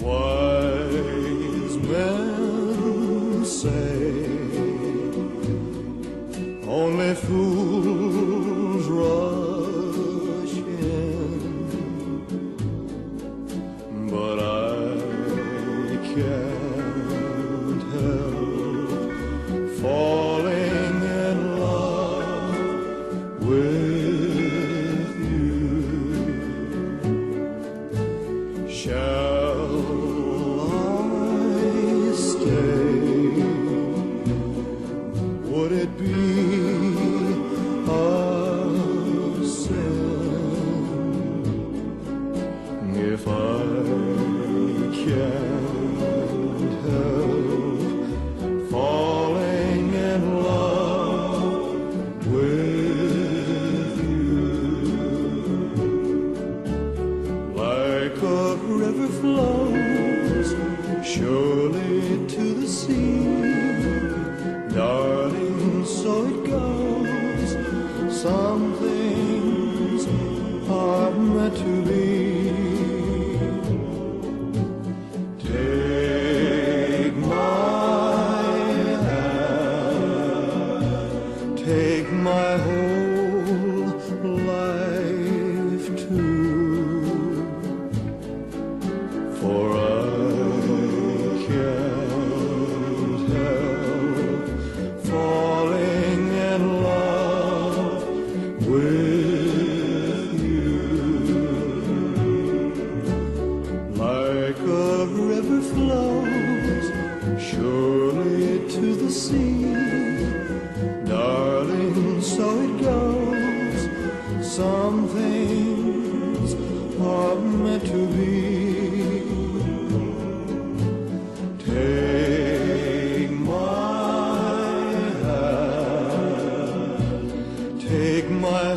Wise men say only fools rush in, but I can't help falling in love with you. Shall I stay? Would it be a sin if I can't help falling in love with you? Like a river flows surely to the sea, darling, so it goes. Some things are meant to be. Take my hand, take my whole life too, for I can't help falling in love with you. Like a river flows surely to the sea, darling, so it goes. Some things are meant to be. Take my hand, take my